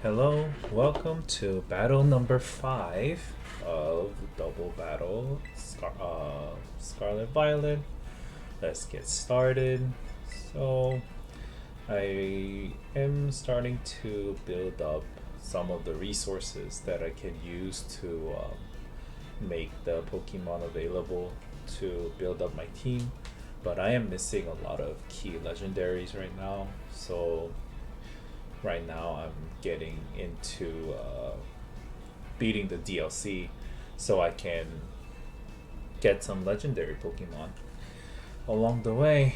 Hello, welcome to battle number 5 of Double Battle Scarlet Violet. Let's get started. So, I am starting to build up some of the resources that I can use to make the Pokemon available to build up my team. But I am missing a lot of key legendaries right now, so right now I'm getting into beating the DLC so I can get some legendary Pokemon. Along the way,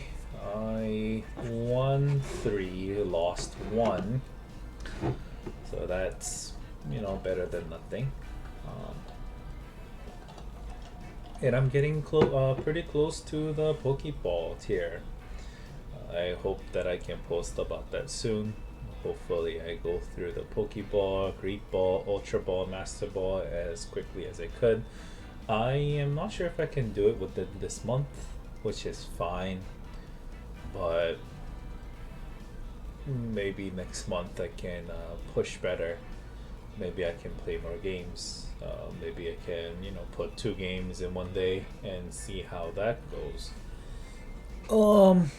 I won 3, lost 1, so that's better than nothing. Um, and I'm getting pretty close to the Pokeball tier. I hope that I can post about that soon. Hopefully I go through the Pokeball, Great Ball, Ultra Ball, Master Ball as quickly as I could. I am not sure if I can do it within this month, which is fine, but maybe next month I can push better. Maybe I can play more games. Maybe I can, put 2 games in one day and see how that goes. Um,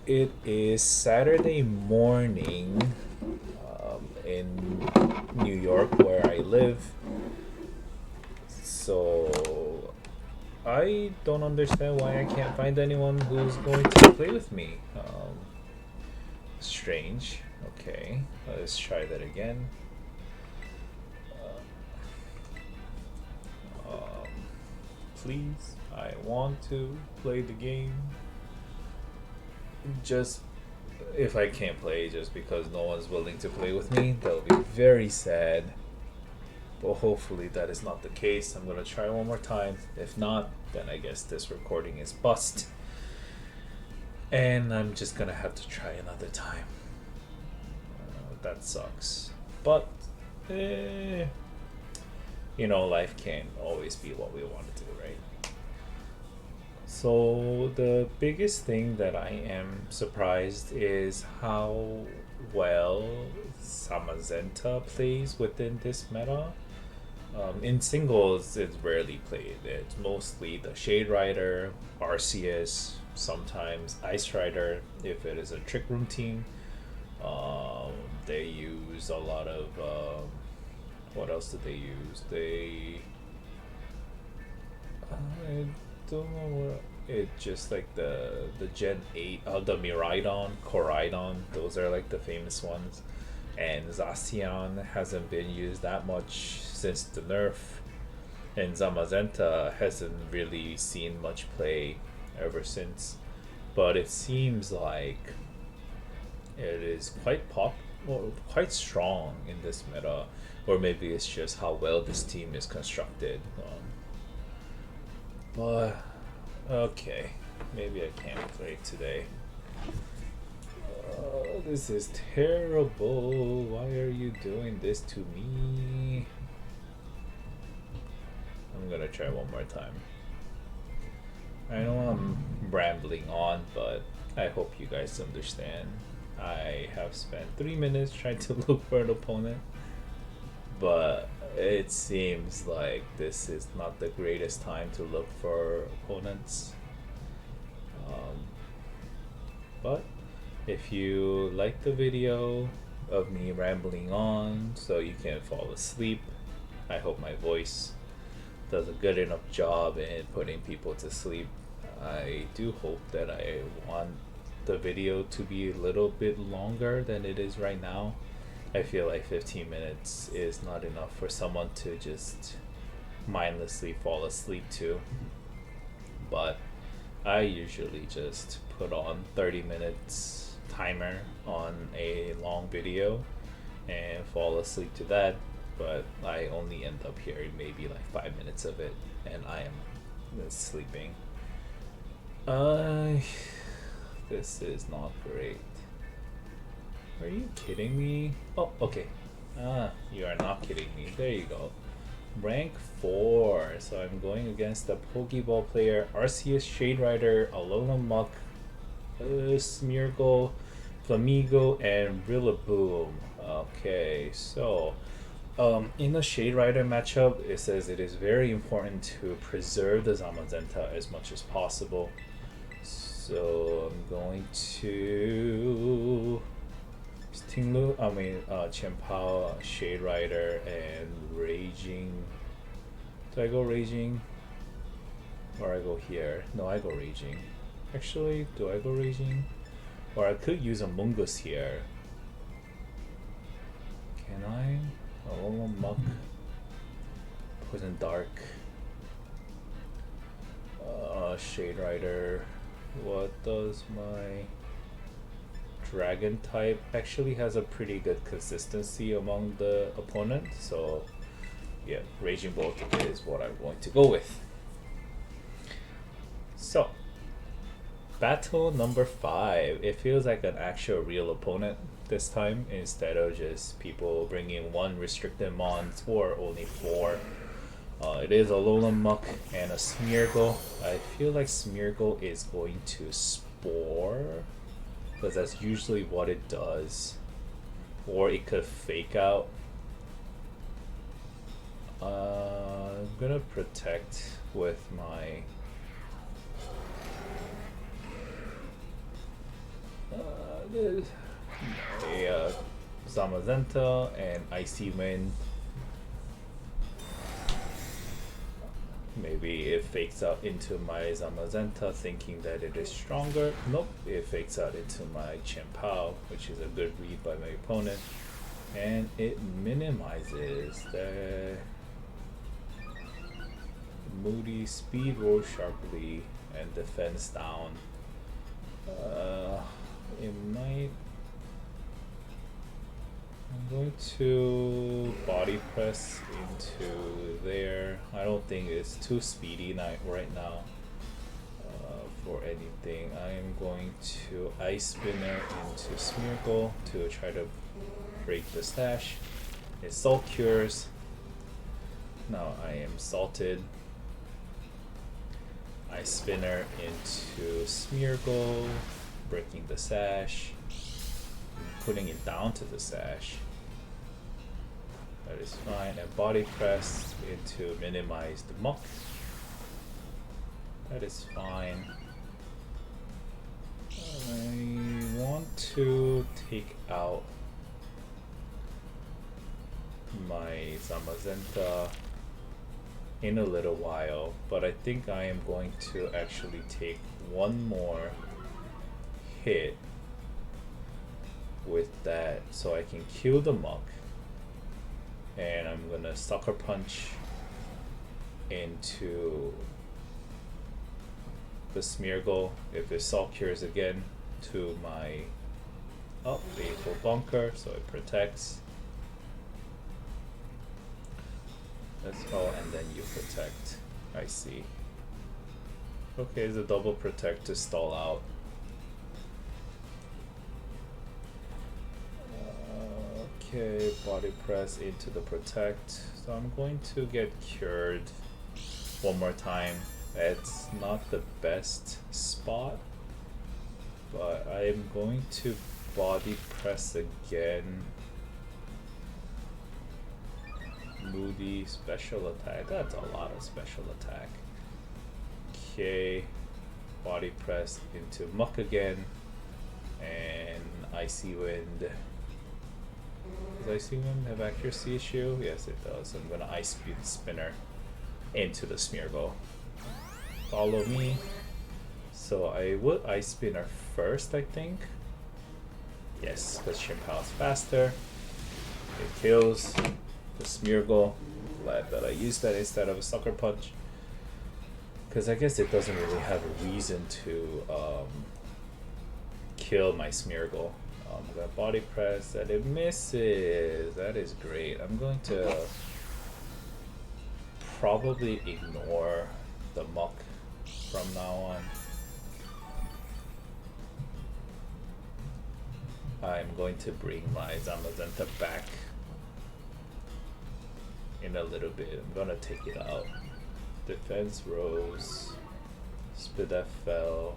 it is Saturday morning in New York where I live. So I don't understand why I can't find anyone who's going to play with me. Strange. Okay, let's try that again. Please, I want to play the game. Just if I can't play just because no one's willing to play with me, that'll be very sad. But hopefully that is not the case. I'm gonna try one more time. If not, then I guess this recording is bust. And I'm just gonna have to try another time. That sucks. But, life can't always be what we want to do, right? So the biggest thing that I am surprised is how well Samazenta plays within this meta. In singles, it's rarely played. It's mostly the Shade Rider, Arceus, sometimes Ice Rider if it is a Trick Room team. They use a lot of. What else did they use? I don't know what. It just like the Gen 8, the Miraidon, Coraidon, those are like the famous ones. And Zacian hasn't been used that much since the nerf, and Zamazenta hasn't really seen much play ever since. But it seems like it is quite strong in this meta, or maybe it's just how well this team is constructed. But okay, maybe I can't play today. This is terrible. Why are you doing this to me? I'm gonna try one more time. I know I'm rambling on, but I hope you guys understand. I have spent 3 minutes trying to look for an opponent, but it seems like this is not the greatest time to look for opponents. But if you like the video of me rambling on so you can fall asleep, I hope my voice does a good enough job in putting people to sleep. I do hope that I want the video to be a little bit longer than it is right now. I feel like 15 minutes is not enough for someone to just mindlessly fall asleep to. But I usually just put on 30 minutes timer on a long video and fall asleep to that, but I only end up hearing maybe like 5 minutes of it and I am sleeping. This is not great. Are you kidding me? Oh, okay. You are not kidding me. There you go. Rank 4. So I'm going against the Pokeball player, Arceus, Shade Rider, Alola Muck, Smeargle, Flamigo, and Rillaboom. Okay, so in the Shade Rider matchup, it says it is very important to preserve the Zamazenta as much as possible. So I'm going to Qianpao, Shade Rider, and Raging. Do I go Raging? Or I go here? No, I go Raging. Actually, do I go Raging? Or I could use a Mungus here. Can I? Oh, Muck. Poison Dark. Shade Rider. What does my Dragon type actually has a pretty good consistency among the opponent, so yeah, Raging Bolt is what I'm going to go with. So, battle number 5. It feels like an actual real opponent this time instead of just people bringing 1 restricted mons or only 4. It is a Alolan Muck and a Smeargle. I feel like Smeargle is going to Spore, because that's usually what it does. Or it could Fake Out. I'm gonna protect with my Zamazenta and Icy Wind. Maybe it fakes out into my Zamazenta thinking that it is stronger. Nope, it fakes out into my Qianpao, which is a good read by my opponent. And it minimizes the Moody Speed Roll sharply and defense down. It might. I'm going to body press into there. I don't think it's too speedy right now for anything. I am going to Ice Spinner into Smeargle to try to break the stash. It Salt Cures. Now I am salted. Ice Spinner into Smeargle, breaking the sash, putting it down to the sash. That is fine. And body press into minimize the muck. That is fine. I want to take out my Zamazenta in a little while, but I think I am going to actually take one more hit with that so I can kill the muck, and I'm gonna Sucker Punch into the Smeargle if it Salt Cures again to my Faithful Bunker, so it protects. That's all, and then you protect. I see. Okay, it's a double protect to stall out. Okay, body press into the protect. So I'm going to get cured one more time. It's not the best spot, but I'm going to body press again. Moody special attack. That's a lot of special attack. Okay, body press into muck again, and Icy Wind. Does Icy Wind have accuracy issue? Yes, it does. I'm gonna Ice Spinner into the Smeargle. Follow me. So I would Ice Spinner first, I think. Yes, because Qianpao is faster. It kills the Smeargle. Glad that I used that instead of a Sucker Punch, because I guess it doesn't really have a reason to kill my Smeargle. I'm gonna body press and it misses. That is great. I'm going to probably ignore the muck from now on. I'm going to bring my Zamazenta back in a little bit. I'm gonna take it out. Defense rose. Spidef fell.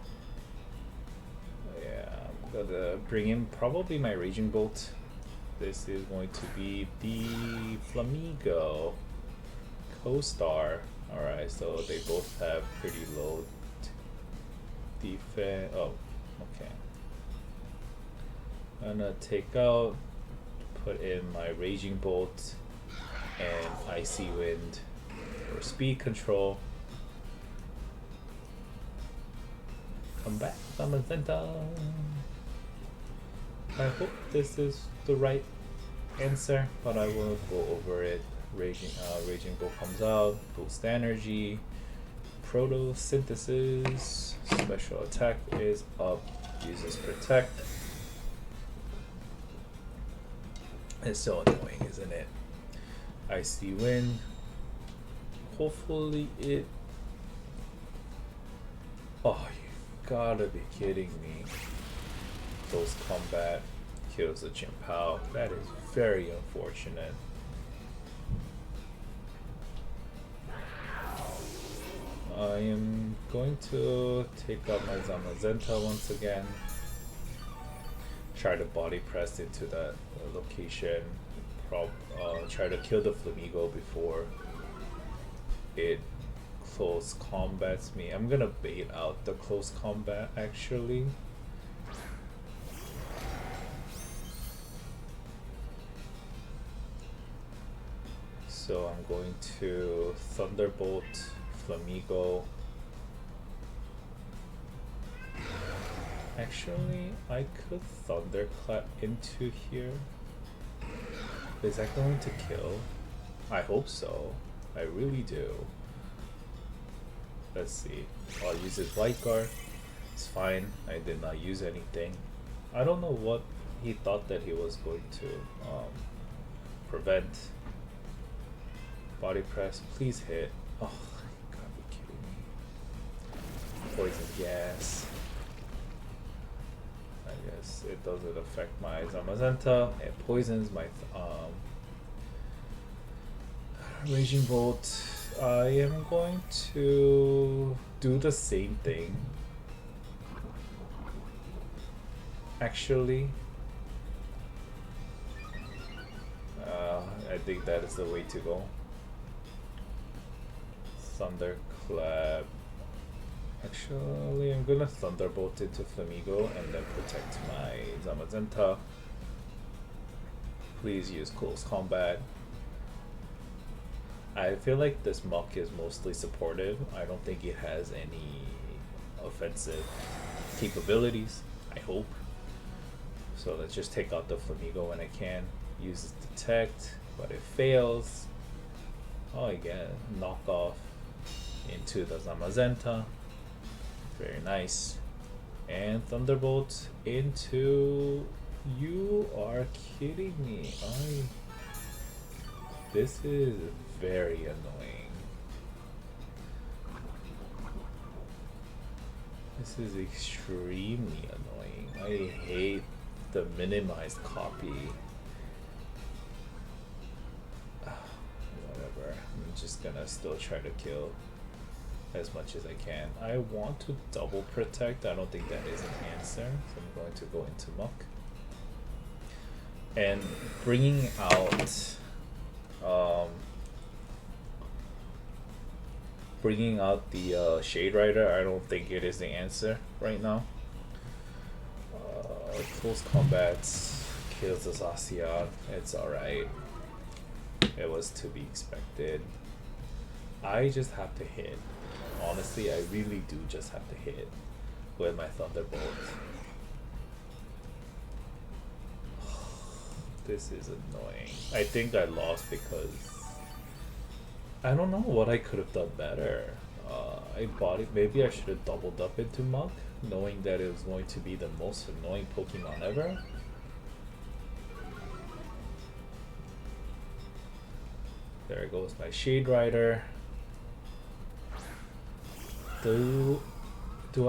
Yeah, I'm gonna bring in probably my Raging Bolt This is going to be the Flamingo co-star. Alright, so they both have pretty low defense. Oh, okay. I'm gonna take out, put in my Raging Bolt and Icy Wind for speed control. Come back, Zamazenta. I hope this is the right answer, but I will go over it. Raging Bolt comes out, boost energy, photosynthesis, special attack is up, uses protect. It's so annoying, isn't it? Icy Wind. Hopefully it. Oh, you gotta be kidding me. Close combat kills the Chimpao. That is very unfortunate. I am going to take out my Zamazenta once again. Try to body press into that location. Try to kill the Flamingo before it close combats me. I'm gonna bait out the close combat actually. So I'm going to Thunderbolt Flamingo. Actually, I could Thunderclap into here. Is that going to kill? I hope so. I really do. Let's see. I'll use his Light Guard. It's fine. I did not use anything. I don't know what he thought that he was going to prevent. Body press, please hit. Oh, you gotta be kidding me. Poison gas. I guess it doesn't affect my Zamazenta. It poisons my Raging Bolt. I am going to do the same thing. Actually, I think that is the way to go. Thunderclap. Actually, I'm gonna Thunderbolt into Flamingo and then protect my Zamazenta. Please use close combat. I feel like this Muck is mostly supportive. I don't think it has any offensive capabilities. I hope. So let's just take out the Flamingo when I can. Use detect, but it fails. Oh, again, knock off into the Zamazenta. Very nice. And Thunderbolt into. You are kidding me. This is very annoying. This is extremely annoying. I hate the minimized copy. Whatever. I'm just gonna still try to kill as much as I can. I want to double protect. I don't think that is an answer, so I'm going to go into Muck. And bringing out the Shade Rider, I don't think it is the answer right now. Close combat kills the Zacian. It's alright. It was to be expected. I just have to hit. Honestly, I really do just have to hit with my Thunderbolt. This is annoying. I think I lost because I don't know what I could have done better. Maybe I should have doubled up into Muck, knowing that it was going to be the most annoying Pokemon ever. There goes my Shade Rider. Do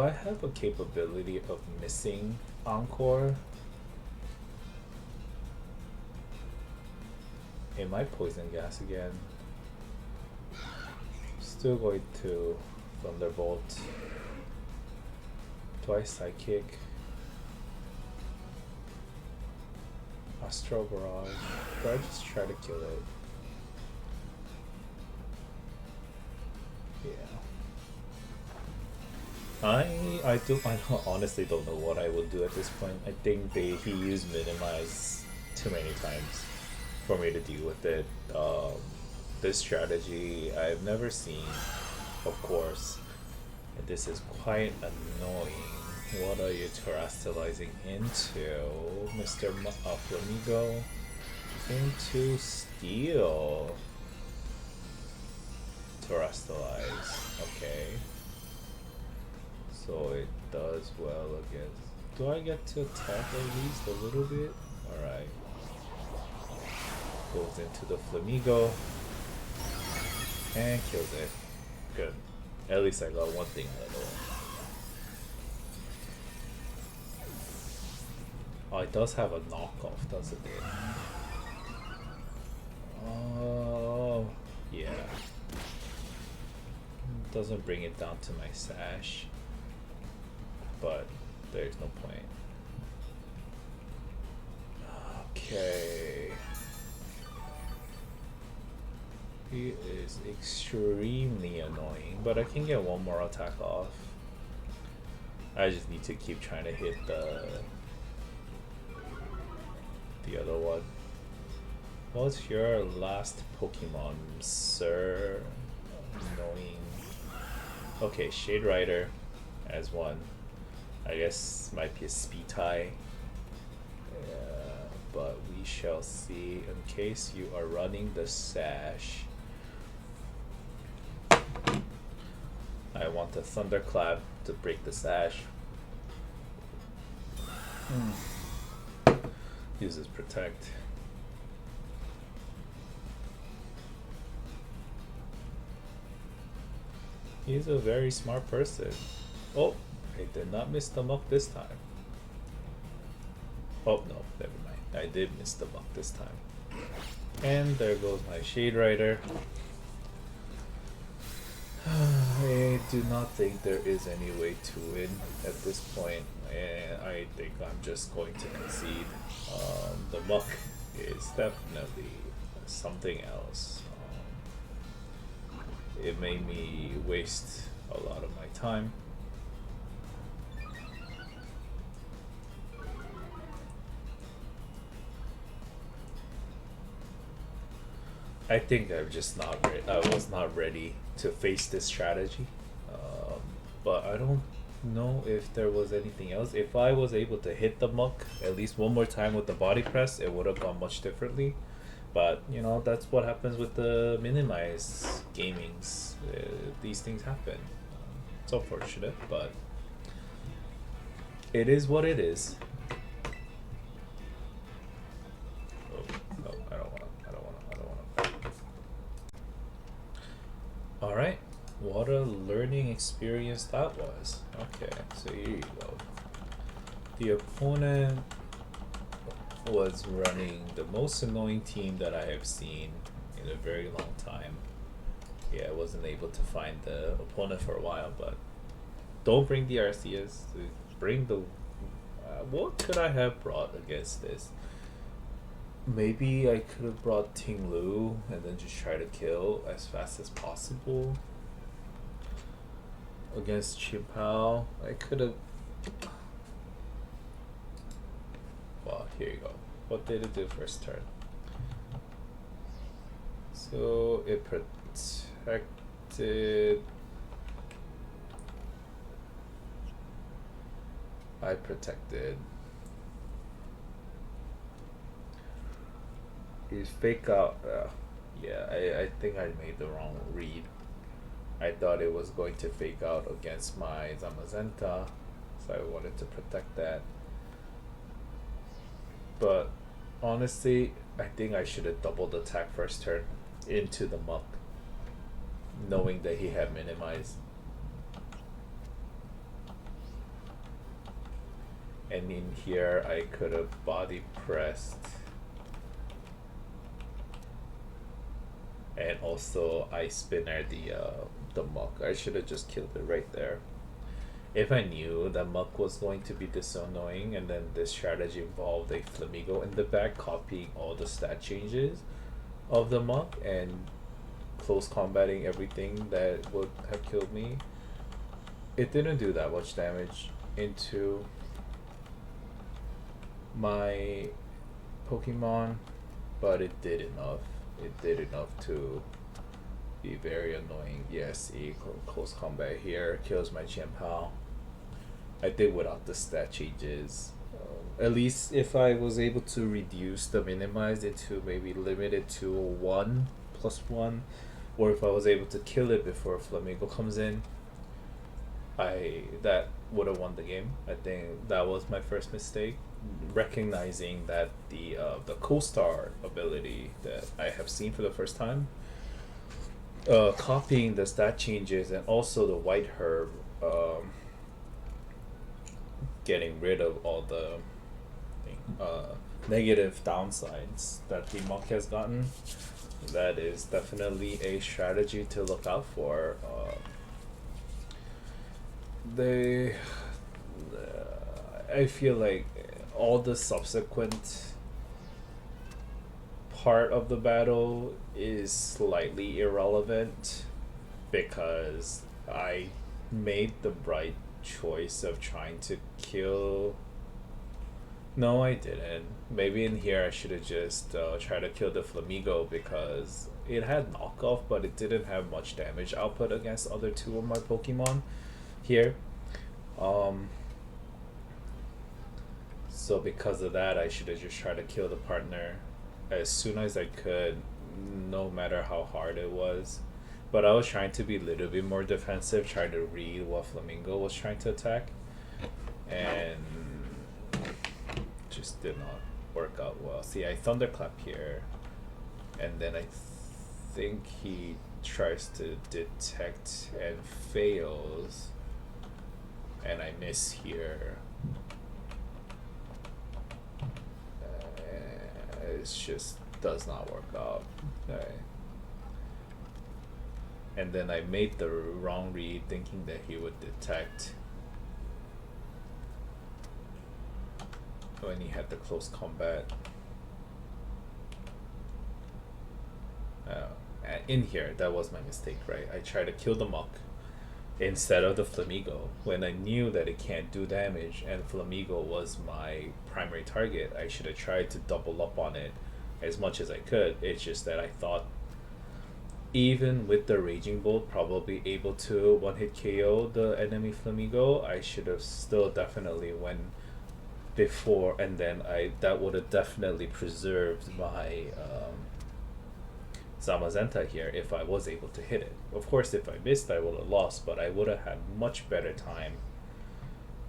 I have a capability of missing Encore? Am I Poison Gas again? Still going to Thunderbolt. Do I Psychic? Astral Barrage. Do I just try to kill it? Yeah. I honestly don't know what I would do at this point. I think he used minimize too many times for me to deal with it. This strategy I've never seen, of course. And this is quite annoying. What are you terrestrializing into, Mr. Flamigo? Into steel. Terrestrialize. Okay. So it does well against. Do I get to attack at least a little bit? Alright. Goes into the Flamigo. And kills it. Good. At least I got one thing little. Oh, it does have a knockoff, doesn't it? Oh, yeah. Doesn't bring it down to my sash. But there's no point. Okay. He is extremely annoying, but I can get one more attack off. I just need to keep trying to hit the other one. What's your last Pokemon, sir? Annoying. Okay, Shade Rider as one. I guess might be a speed tie. But we shall see. In case you are running the sash, I want the Thunderclap to break the sash. Uses Protect. He's a very smart person. Oh, I did not miss the muck this time. Oh no, never mind. I did miss the muck this time. And there goes my Shade Rider. I do not think there is any way to win at this point, and I think I'm just going to concede. The muck is definitely something else. It made me waste a lot of my time. I think I'm just not I was not ready to face this strategy, but I don't know if there was anything else. If I was able to hit the muck at least one more time with the body press, it would have gone much differently. But you know, that's what happens with the minimized gamings. These things happen. It's unfortunate, but it is what it is. Alright, what a learning experience that was. Okay, so here you go. The opponent was running the most annoying team that I have seen in a very long time. Yeah, I wasn't able to find the opponent for a while, but don't bring the Arceus. Bring the... what could I have brought against this? Maybe I could have brought Ting Lu and then just try to kill as fast as possible. Against Chipao, I could have... Well, here you go. What did it do first turn? So it protected... I protected... He's fake out. Yeah, I think I made the wrong read. I thought it was going to fake out against my Zamazenta, so I wanted to protect that. But honestly, I think I should have doubled attack first turn into the muck, knowing that he had minimized. And in here, I could have body pressed. And also I spinner the muck. I should have just killed it right there. If I knew that Muck was going to be this annoying and then this strategy involved a Flamigo in the back copying all the stat changes of the Muck and close combating everything that would have killed me, it didn't do that much damage into my Pokemon, but it did enough. It did enough to be very annoying. Yes, close combat here kills my Gym Pal. I did without the stat changes. At least if I was able to reduce the minimize it to maybe limit it to 1+1, or if I was able to kill it before Flamigo comes in, that would have won the game. I think that was my first mistake, recognizing that the co-star ability that I have seen for the first time, copying the stat changes and also the white herb, getting rid of all the negative downsides that the Monk has gotten. That is definitely a strategy to look out for. I feel like all the subsequent part of the battle is slightly irrelevant because I made the right choice of trying to kill. No, I didn't. Maybe in here I should have just tried to kill the Flamigo because it had knockoff, but it didn't have much damage output against other two of my Pokemon here. So because of that, I should have just tried to kill the partner as soon as I could, no matter how hard it was. But I was trying to be a little bit more defensive, trying to read what Flamingo was trying to attack, and just did not work out well. See, I thunderclap here, and then I think he tries to detect and fails, and I miss here. It just does not work out. Okay. And then I made the wrong read thinking that he would detect when he had the close combat. In here, that was my mistake, right? I tried to kill the Muck instead of the Flamigo when I knew that it can't do damage and Flamigo was my primary target. I should have tried to double up on it as much as I could. It's just that I thought even with the Raging Bolt probably able to one-hit KO the enemy Flamigo, I should have still definitely went before, and then that would have definitely preserved my Zamazenta here if I was able to hit it. Of course, if I missed, I would have lost, but I would have had much better time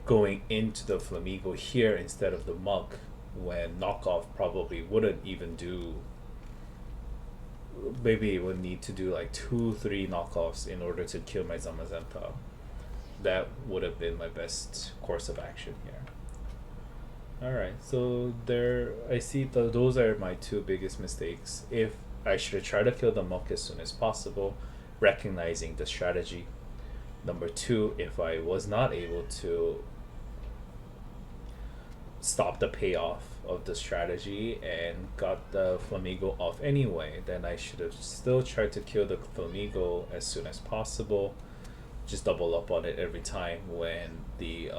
going into the Flamigo here instead of the Muck, when knockoff probably wouldn't even do. Maybe it would need to do like 2-3 knockoffs in order to kill my Zamazenta. That would have been my best course of action here. Alright, so there, I see those are my two biggest mistakes. If I should have tried to kill the Muck as soon as possible, recognizing the strategy. Number two, if I was not able to stop the payoff of the strategy and got the Flamigo off anyway, then I should have still tried to kill the Flamigo as soon as possible. Just double up on it every time when the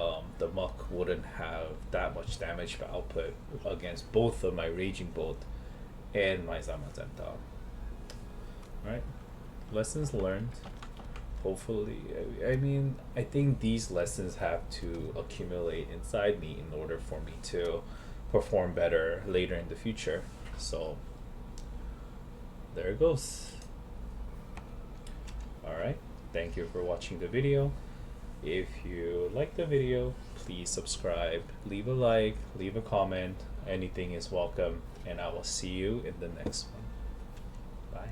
Muck wouldn't have that much damage output against both of my Raging Bolt and my Zamazenta. Right? Lessons learned. Hopefully, I mean, I think these lessons have to accumulate inside me in order for me to perform better later in the future. So, there it goes. Alright, thank you for watching the video. If you like the video, please subscribe, leave a like, leave a comment. Anything is welcome, and I will see you in the next one. Bye.